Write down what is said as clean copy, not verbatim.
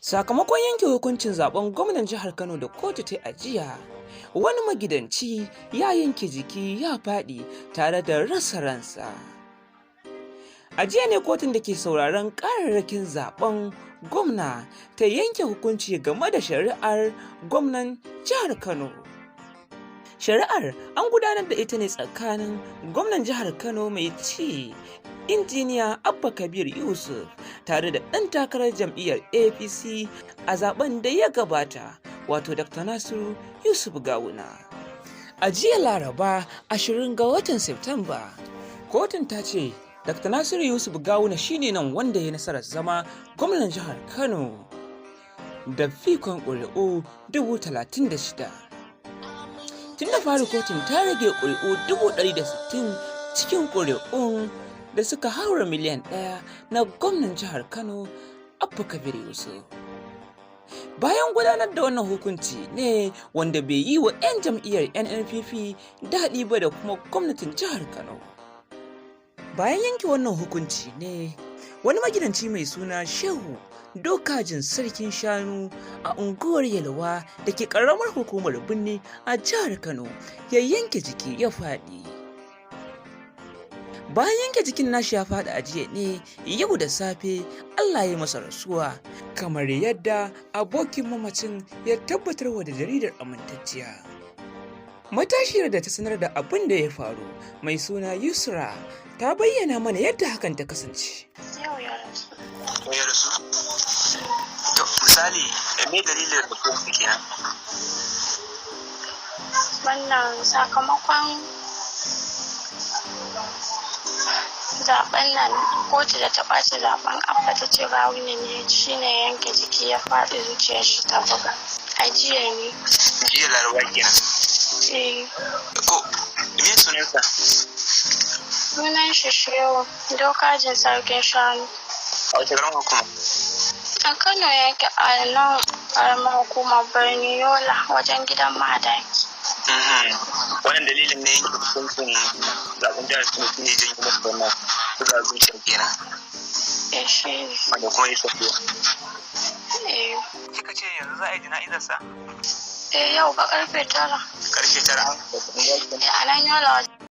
Sakamakon yanke hukuncin zaben gwamnan jihar Kano da kotu ta a jiya, wani magidanci ya yanke jiki ya faɗi tare da rasa ransa. A jiya ne kotun da ke sauraron ƙararrakin zaben gwamna ta yanke hukunci game da shari'ar gwamnan jihar Kano. Shari'ar an gudanar da ita ne tsakanin gwamnan jihar Kano mai ci injiniya Abba Kabir Yusuf tare da ɗan takarar jam'iyyar APC a zaben da ya gabata, wato Dr. Nasiru Yusuf Gawuna. A jiya Laraba 20 ga watan Septemba, kotun ta ce Dr. Nasiru Yusuf Gawuna shine nan wanda ya nasarar zama gwamnan jihar Kano da fikon ƙuri'u 36,000. Tun da fari kotun ta rage ƙuri'u 160,000 cikin ƙuri'un da suka haura miliyan 1 na gwamnan jihar Kano Abba Kabir Yusuf. Bayan gudanar da wannan hukunci ne wanda bai yi wa 'yan jam'iyyar NNPP daɗi ba da kuma gwamnatin jihar Kano. Bayan yanke wannan hukunci ne wani magidanci mai suna Shehu Dokajin Sarkin Shanu a unguwar Yalwa da ke ƙaramar hukumar Birni a jihar Kano ya yanke jiki ya faɗi. Bayan yanke jikin nashi ya faɗi a jiya ne yau da safe Allah ya masa rasuwa, kamar yadda abokin mamacin ya tabbatar wa da jaridar amintacciya. Matashiyar da ta sanar da abin da ya faru mai suna Yusra ta bayyana mana yadda hakan ta kasance. Yau ya rasu. To misali, me dalilin da ko kenan? Wannan sakamakon zaben nan kotu da ta ɓaci zaben Abba ta ce Gawuna ne shine yanke jiki ya faɗi zuciyar shi ta buga. A jiya ne. Jiya Laraba kenan. Ko me sunansa? Sunan shi Shehu Dokajin Sarkin Shanu. A wace garin hukuma? A Kano yake a nan ƙaramar hukumar Birni Yola wajen gidan Madaki. Wannan dalilin ne yanke hukuncin zaben jihar Kano ne janyo masa wannan buga zuciyar kenan. Shi ne. Wanda kuma ya tafiya. Kika ce yanzu za a yi jana'izarsa? Yau ba karfe 9. Karfe 9? A nan Yola.